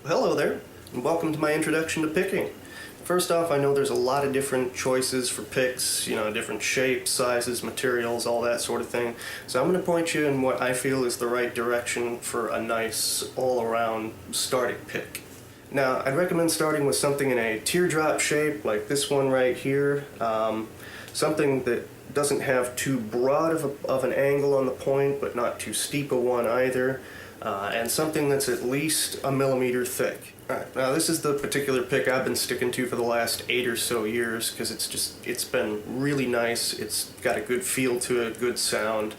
Hello there, and welcome to my introduction to picking. First off, I know there's a lot of different choices for picks, different shapes, sizes, materials, all that sort of thing. So I'm going to point you in what I feel is the right direction for a nice all-around starting pick. Now, I'd recommend starting with something in a teardrop shape, like this one right here. Something that doesn't have too broad of an angle on the point, but not too steep a one either. And something that's at least a millimeter thick. Alright, now this is the particular pick I've been sticking to for the last 8 or so years because it's been really nice. It's got a good feel to it, good sound.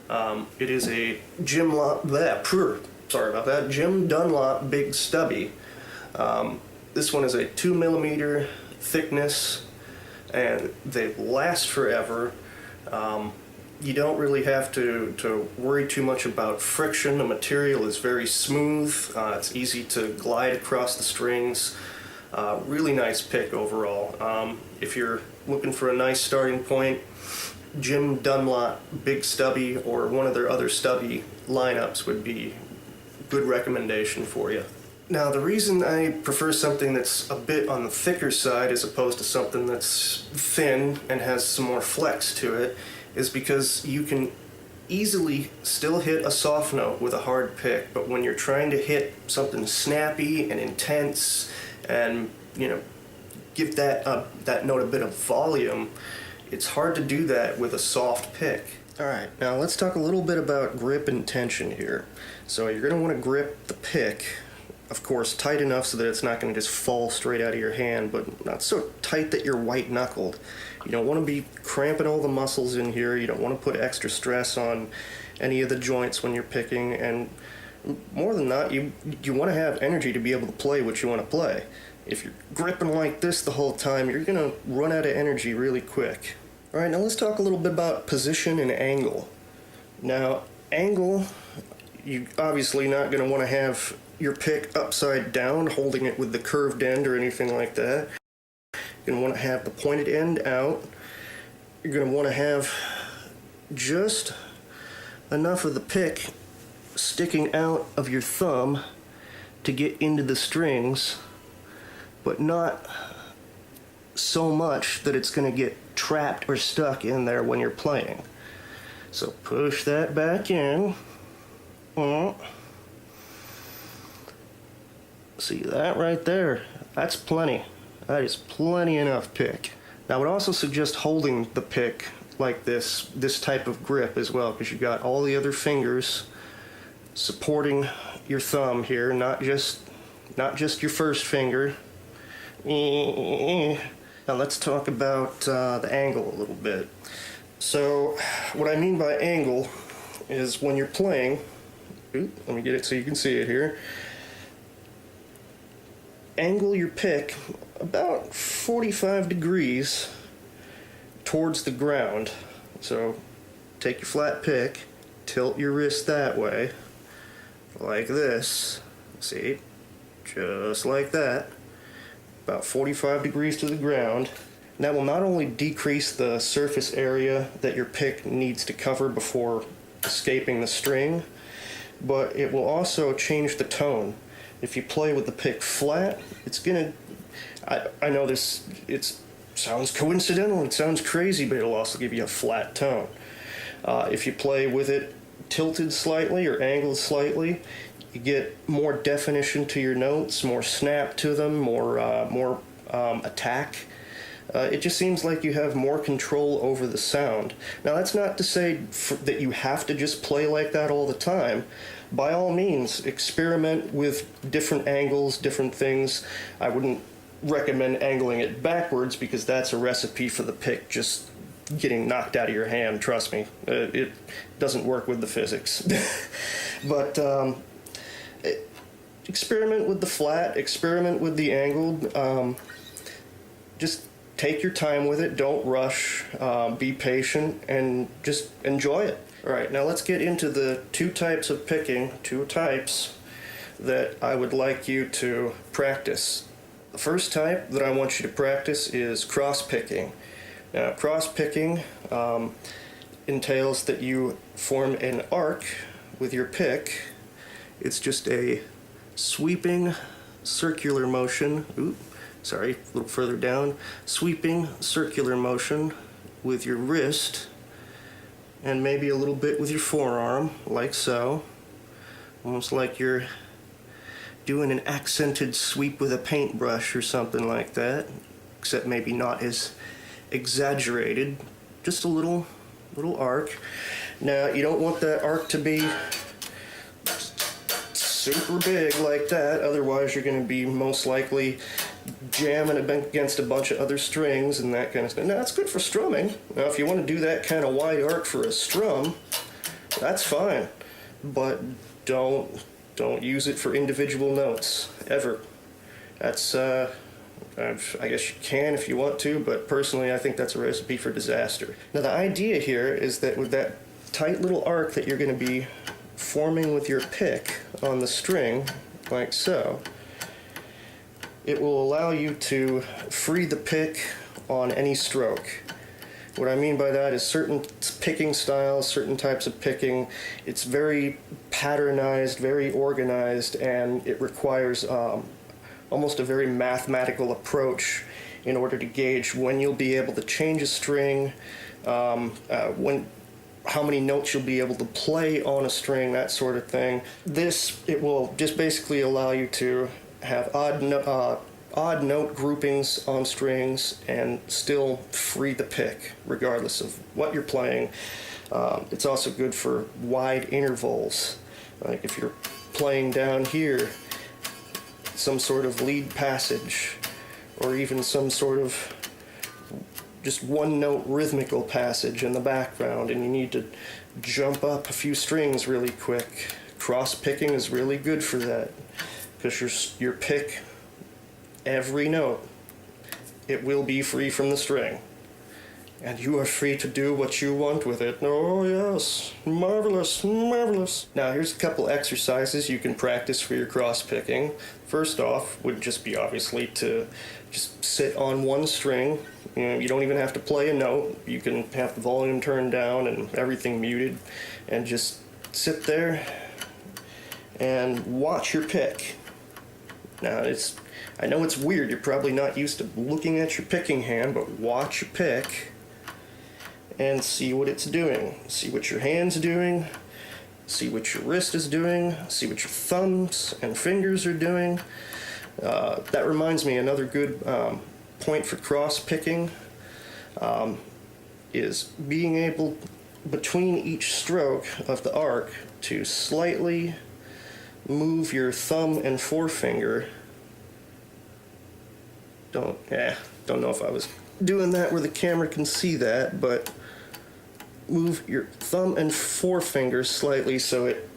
It is a Jim Dunlop Big Stubby. This one is a 2 millimeter thickness, and they last forever. You don't really have to worry too much about friction. The material is very smooth. It's easy to glide across the strings. Really nice pick overall. If you're looking for a nice starting point, Jim Dunlop Big Stubby or one of their other stubby lineups would be a good recommendation for you. Now, the reason I prefer something that's a bit on the thicker side as opposed to something that's thin and has some more flex to it is because you can easily still hit a soft note with a hard pick, but when you're trying to hit something snappy and intense and, give that note a bit of volume, it's hard to do that with a soft pick. Alright, now let's talk a little bit about grip and tension here. So you're going to want to grip the pick, of course, tight enough so that it's not going to just fall straight out of your hand, but not so tight that you're white-knuckled. You don't want to be cramping all the muscles in here. You don't want to put extra stress on any of the joints when you're picking, and more than that, you want to have energy to be able to play what you want to play. If you're gripping like this the whole time, you're going to run out of energy really quick. Alright, now let's talk a little bit about position and angle. Now, angle, you're obviously not going to want to have your pick upside down, holding it with the curved end or anything like that. You're going to want to have the pointed end out. You're going to want to have just enough of the pick sticking out of your thumb to get into the strings, but not so much that it's going to get trapped or stuck in there when you're playing. So push that back in. See that right there? That's plenty. That is plenty enough pick. Now I would also suggest holding the pick like this type of grip as well, because you've got all the other fingers supporting your thumb here, not just your first finger. Now let's talk about the angle a little bit. So what I mean by angle is when you're playing, let me get it so you can see it here. Angle your pick about 45 degrees towards the ground. So take your flat pick, tilt your wrist that way, like this. See? Just like that. About 45 degrees to the ground. And that will not only decrease the surface area that your pick needs to cover before escaping the string, but it will also change the tone. If you play with the pick flat, it's gonna, I know this, it sounds coincidental, it sounds crazy, but it'll also give you a flat tone. If you play with it tilted slightly or angled slightly, you get more definition to your notes, more snap to them, more attack. It just seems like you have more control over the sound. Now that's not to say that you have to just play like that all the time. By all means, experiment with different angles, different things. I wouldn't recommend angling it backwards because that's a recipe for the pick just getting knocked out of your hand, trust me. It doesn't work with the physics. But experiment with the flat, experiment with the angled. Just take your time with it, don't rush, be patient, and just enjoy it. Alright, now let's get into the two types that I would like you to practice. The first type that I want you to practice is cross-picking. Now, cross-picking entails that you form an arc with your pick. It's just a sweeping circular motion, a little further down, sweeping circular motion with your wrist and maybe a little bit with your forearm, like so. Almost like you're doing an accented sweep with a paintbrush or something like that, except maybe not as exaggerated. Just a little arc. Now, you don't want that arc to be super big like that, otherwise you're going to be most likely jamming against a bunch of other strings and that kind of stuff. Now, that's good for strumming. Now, if you want to do that kind of wide arc for a strum, that's fine, but don't use it for individual notes, ever. That's, I guess you can if you want to, but personally I think that's a recipe for disaster. Now, the idea here is that with that tight little arc that you're going to be forming with your pick on the string, like so, it will allow you to free the pick on any stroke. What I mean by that is certain picking styles, certain types of picking, it's very patternized, very organized, and it requires almost a very mathematical approach in order to gauge when you'll be able to change a string, how many notes you'll be able to play on a string, that sort of thing. It will just basically allow you to have odd note groupings on strings and still free the pick regardless of what you're playing. It's also good for wide intervals. Like if you're playing down here some sort of lead passage, or even some sort of just one note rhythmical passage in the background, and you need to jump up a few strings really quick. Cross picking is really good for that, because your pick, every note, it will be free from the string, and you are free to do what you want with it. Oh yes, marvelous, marvelous. Now here's a couple exercises you can practice for your cross picking. First off would just be obviously to just sit on one string. You don't even have to play a note. You can have the volume turned down and everything muted, and just sit there and watch your pick. Now, I know it's weird. You're probably not used to looking at your picking hand, but watch your pick and see what it's doing. See what your hand's doing. See what your wrist is doing. See what your thumbs and fingers are doing. That reminds me, another good point for cross picking is being able, between each stroke of the arc, to slightly move your thumb and forefinger. Don't know if I was doing that where the camera can see that, but move your thumb and forefinger slightly so it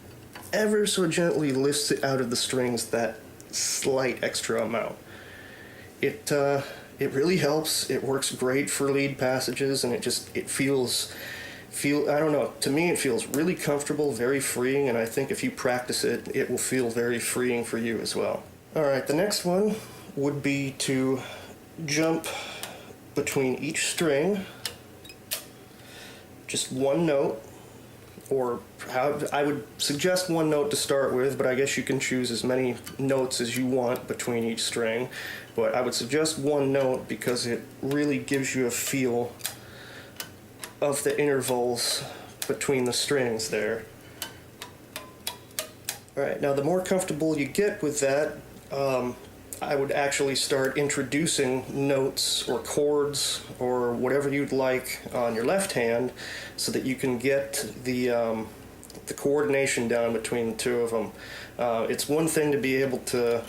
ever so gently lifts it out of the strings, that slight extra amount. It really helps. It works great for lead passages, and it feels I don't know, to me it feels really comfortable, very freeing, and I think if you practice it, it will feel very freeing for you as well. Alright, the next one would be to jump between each string, just one note, or I would suggest one note to start with, but I guess you can choose as many notes as you want between each string. But I would suggest one note because it really gives you a feel of the intervals between the strings there. Alright, now the more comfortable you get with that, I would actually start introducing notes or chords or whatever you'd like on your left hand so that you can get the coordination down between the two of them. It's one thing to be able to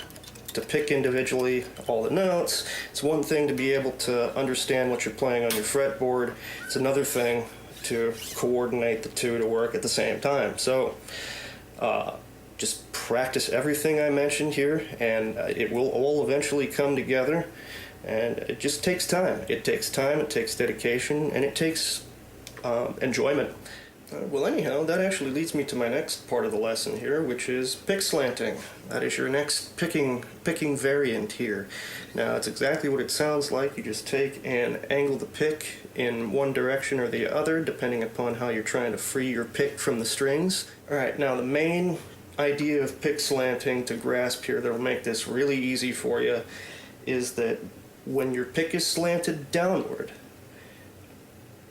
pick individually all the notes. It's one thing to be able to understand what you're playing on your fretboard. It's another thing to coordinate the two to work at the same time. So just practice everything I mentioned here, and it will all eventually come together. And it just takes time. It takes time, it takes dedication, and it takes enjoyment. Well, anyhow, that actually leads me to my next part of the lesson here, which is pick slanting. That is your next picking variant here. Now, it's exactly what it sounds like. You just take and angle the pick in one direction or the other, depending upon how you're trying to free your pick from the strings. Alright, now the main idea of pick slanting to grasp here that'll make this really easy for you is that when your pick is slanted downward,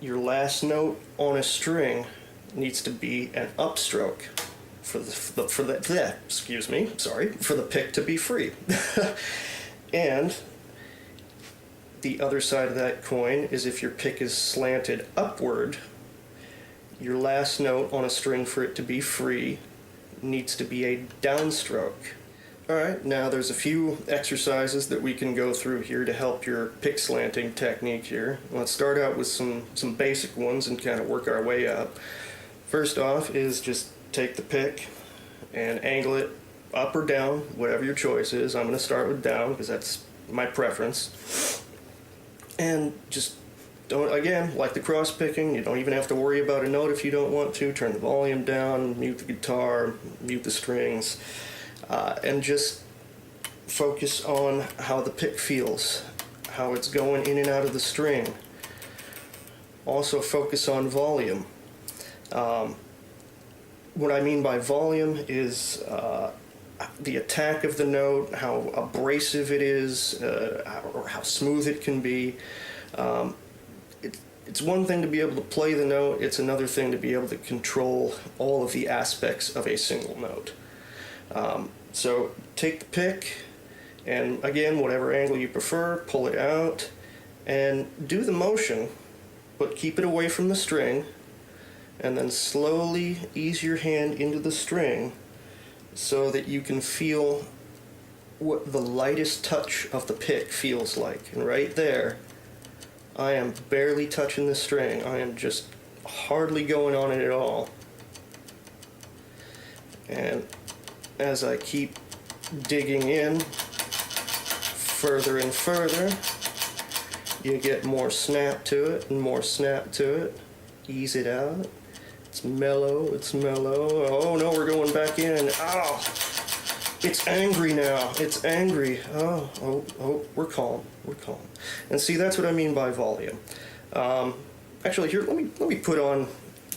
your last note on a string needs to be an upstroke for the pick to be free. And the other side of that coin is if your pick is slanted upward, your last note on a string for it to be free needs to be a downstroke. Alright, now there's a few exercises that we can go through here to help your pick slanting technique here. Let's start out with some basic ones and kind of work our way up. First off is just take the pick and angle it up or down, whatever your choice is. I'm going to start with down because that's my preference. And just don't, again, like the cross picking, you don't even have to worry about a note if you don't want to. Turn the volume down, mute the guitar, mute the strings, and just focus on how the pick feels, how it's going in and out of the string. Also focus on volume. What I mean by volume is the attack of the note, how abrasive it is, or how smooth it can be. It's one thing to be able to play the note, it's another thing to be able to control all of the aspects of a single note. So take the pick, and again, whatever angle you prefer, pull it out, and do the motion, but keep it away from the string, and then slowly ease your hand into the string so that you can feel what the lightest touch of the pick feels like. And right there, I am barely touching the string. I am just hardly going on it at all. And as I keep digging in further and further, you get more snap to it and more snap to it. Ease it out. It's mellow, it's mellow. Oh no, we're going back in. Oh, it's angry now. It's angry. Oh, we're calm. We're calm. And see, that's what I mean by volume. Actually, here, let me put on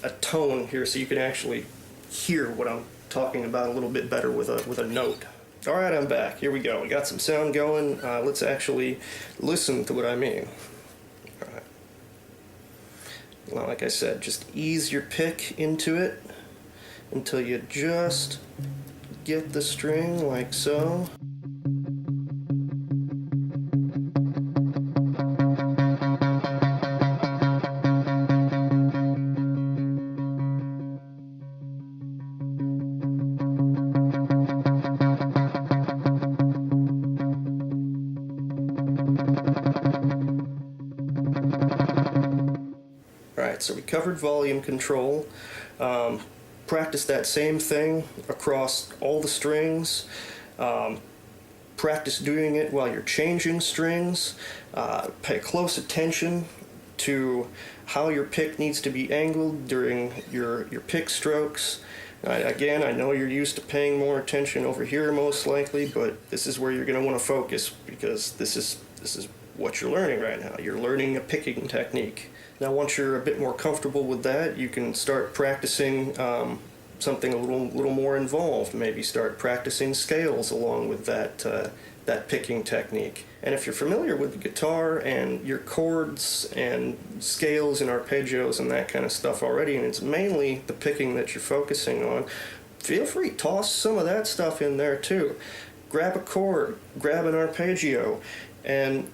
a tone here so you can actually hear what I'm talking about a little bit better with a note. All right, I'm back. Here we go. We got some sound going. Let's actually listen to what I mean. All right. Well, like I said, just ease your pick into it until you just get the string like so. Alright, so we covered volume control. Practice that same thing across all the strings. Practice doing it while you're changing strings. Pay close attention to how your pick needs to be angled during your pick strokes. Again, I know you're used to paying more attention over here most likely, but this is where you're going to want to focus because this is what you're learning right now. You're learning a picking technique. Now once you're a bit more comfortable with that, you can start practicing something a little more involved. Maybe start practicing scales along with that picking technique. And if you're familiar with the guitar and your chords and scales and arpeggios and that kind of stuff already, and it's mainly the picking that you're focusing on, feel free, toss some of that stuff in there too. Grab a chord, grab an arpeggio, and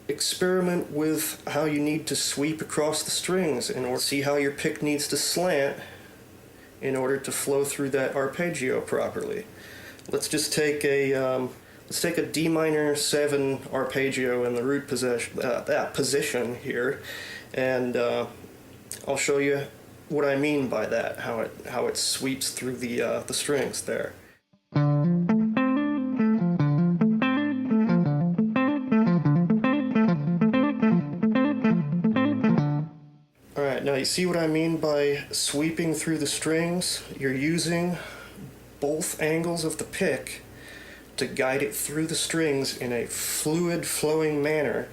experiment with how you need to sweep across the strings in order to see how your pick needs to slant in order to flow through that arpeggio properly. Let's just take a D minor 7 arpeggio in the root position here, and I'll show you what I mean by that, how it sweeps through the strings there. Alright, now you see what I mean by sweeping through the strings? You're using both angles of the pick to guide it through the strings in a fluid, flowing manner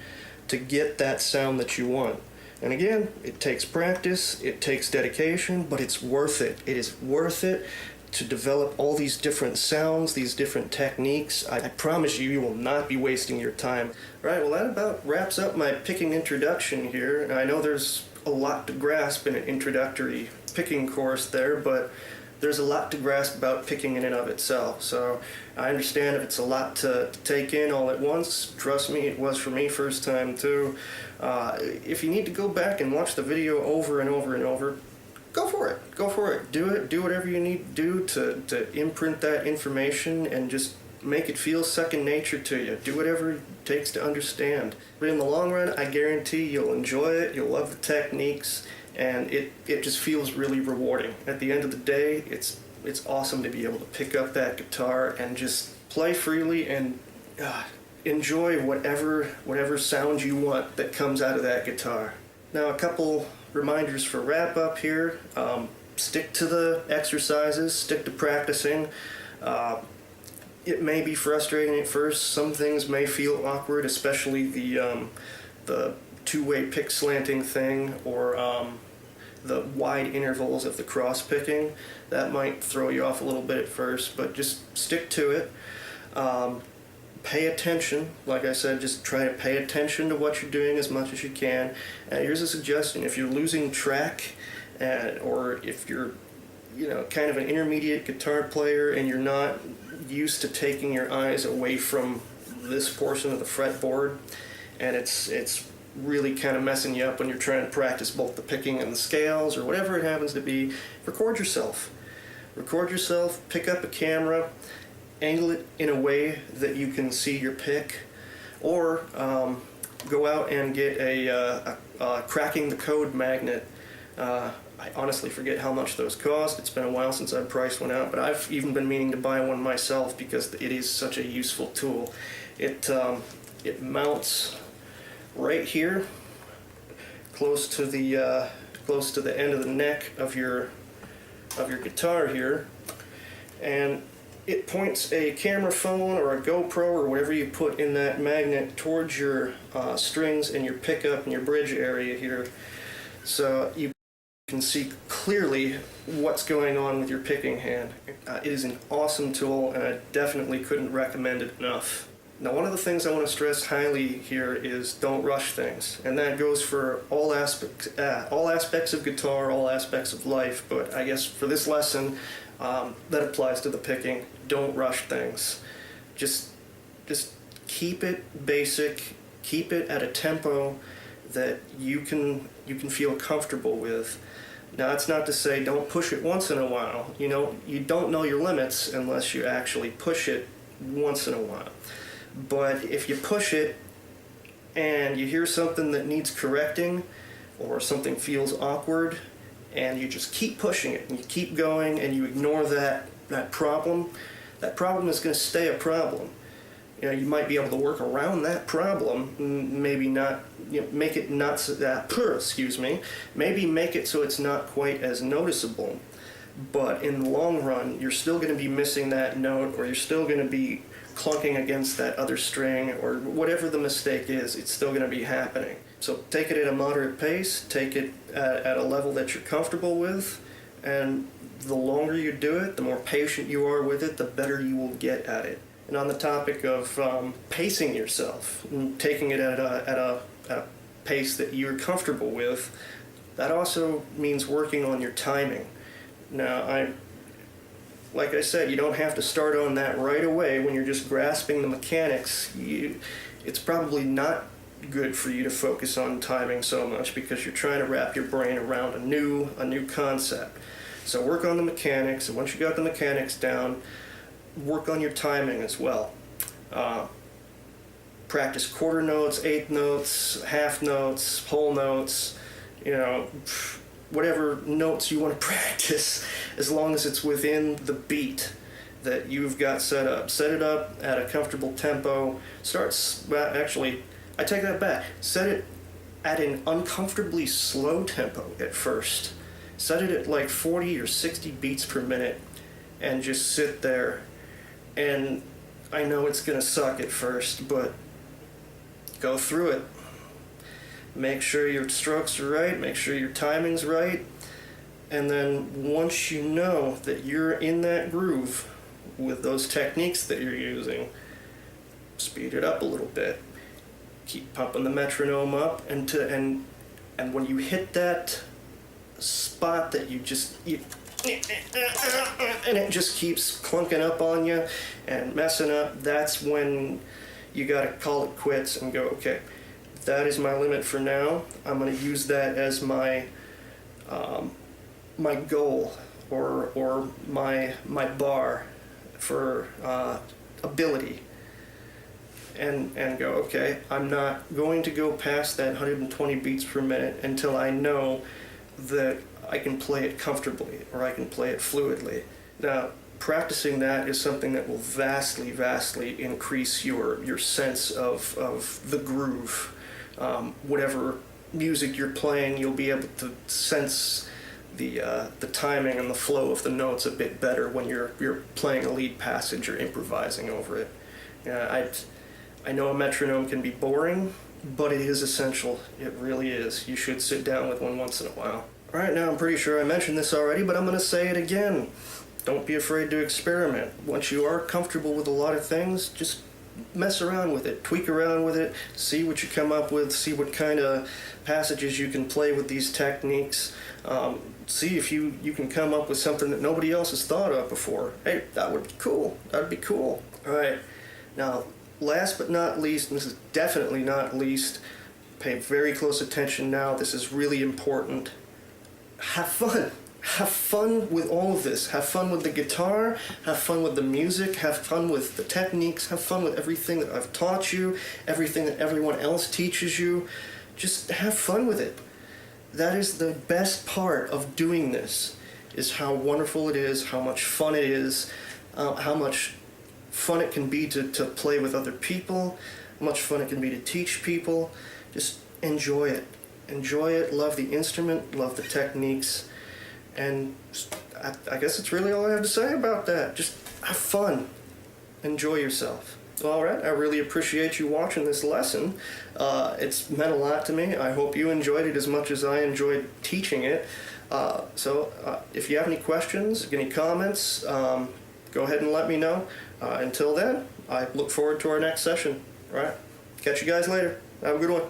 to get that sound that you want. And again, it takes practice, it takes dedication, but it's worth it. It is worth it to develop all these different sounds, these different techniques. I promise you, you will not be wasting your time. All right, well, that about wraps up my picking introduction here. And I know there's a lot to grasp in an introductory picking course there, but there's a lot to grasp about picking in and of itself. So I understand if it's a lot to take in all at once. Trust me, it was for me first time too. If you need to go back and watch the video over and over and over, go for it. Go for it. Do it. Do whatever you need to do to imprint that information and just make it feel second nature to you. Do whatever it takes to understand. But in the long run, I guarantee you'll enjoy it, you'll love the techniques, and it just feels really rewarding. At the end of the day, it's awesome to be able to pick up that guitar and just play freely and enjoy whatever sound you want that comes out of that guitar. Now, a couple reminders for wrap up here. Stick to the exercises, stick to practicing. It may be frustrating at first. Some things may feel awkward, especially the two-way pick slanting thing, or the wide intervals of the cross picking. That might throw you off a little bit at first, but just stick to it. Pay attention. Like I said, just try to pay attention to what you're doing as much as you can. Here's a suggestion: if you're losing track, or if you're kind of an intermediate guitar player and you're not used to taking your eyes away from this portion of the fretboard, and it's really kind of messing you up when you're trying to practice both the picking and the scales or whatever it happens to be, record yourself. Record yourself, pick up a camera, angle it in a way that you can see your pick, or go out and get a cracking the code magnet. I honestly forget how much those cost. It's been a while since I've priced one out, but I've even been meaning to buy one myself because it is such a useful tool. It mounts right here, close to the end of the neck of your guitar here, and it points a camera phone or a GoPro or whatever you put in that magnet towards your strings and your pickup and your bridge area here, so you can see clearly what's going on with your picking hand. It is an awesome tool, and I definitely couldn't recommend it enough. Now, one of the things I want to stress highly here is don't rush things, and that goes for all aspects of guitar, all aspects of life, but I guess for this lesson, that applies to the picking. Don't rush things. Just keep it basic, keep it at a tempo that you can feel comfortable with. Now, that's not to say don't push it once in a while. You don't know your limits unless you actually push it once in a while. But if you push it and you hear something that needs correcting, or something feels awkward, and you just keep pushing it and you keep going and you ignore that problem is going to stay a problem. You might be able to work around that problem, maybe not, make it not so that, maybe make it so it's not quite as noticeable. But in the long run, you're still going to be missing that note, or you're still going to be clunking against that other string, or whatever the mistake is, it's still going to be happening. So take it at a moderate pace, take it at a level that you're comfortable with, and the longer you do it, the more patient you are with it, the better you will get at it. And on the topic of pacing yourself, and taking it at a pace that you're comfortable with, that also means working on your timing. Now, like I said, you don't have to start on that right away when you're just grasping the mechanics. It's probably not good for you to focus on timing so much because you're trying to wrap your brain around a new concept. So work on the mechanics, and once you got the mechanics down, work on your timing as well. Practice quarter notes, eighth notes, half notes, whole notes, whatever notes you want to practice, as long as it's within the beat that you've got set up. Set it up at a comfortable tempo. Actually, I take that back. Set it at an uncomfortably slow tempo at first. Set it at like 40 or 60 beats per minute and just sit there. And I know it's going to suck at first, but go through it. Make sure your strokes are right, make sure your timing's right, And then once you know that you're in that groove with those techniques that you're using, speed it up a little bit. Keep pumping the metronome up, and when you hit that spot that you and it just keeps clunking up on you and messing up, that's when you gotta call it quits and go, okay, that is my limit for now. I'm gonna use that as my my goal or my bar for ability, and go, okay, I'm not going to go past that 120 beats per minute until I know that I can play it comfortably or I can play it fluidly. Now, practicing that is something that will vastly, vastly increase your sense of the groove. Whatever music you're playing, you'll be able to sense the timing and the flow of the notes a bit better when you're playing a lead passage or improvising over it. I know a metronome can be boring, but it is essential. It really is. You should sit down with one once in a while. Alright, now I'm pretty sure I mentioned this already, but I'm going to say it again. Don't be afraid to experiment. Once you are comfortable with a lot of things, just mess around with it, tweak around with it, see what you come up with, see what kind of passages you can play with these techniques, see if you can come up with something that nobody else has thought of before. Hey, that would be cool. That would be cool. Alright, now last but not least, and this is definitely not least, pay very close attention now, this is really important. Have fun. Have fun with all of this. Have fun with the guitar, have fun with the music, have fun with the techniques, have fun with everything that I've taught you, everything that everyone else teaches you. Just have fun with it. That is the best part of doing this, is how wonderful it is, how much fun it is, how much fun it can be to play with other people, how much fun it can be to teach people. Just enjoy it. Enjoy it, love the instrument, love the techniques, and I guess that's really all I have to say about that. Just have fun. Enjoy yourself. Alright, I really appreciate you watching this lesson. It's meant a lot to me. I hope you enjoyed it as much as I enjoyed teaching it. So if you have any questions, any comments, go ahead and let me know. Until then, I look forward to our next session. Alright, catch you guys later. Have a good one.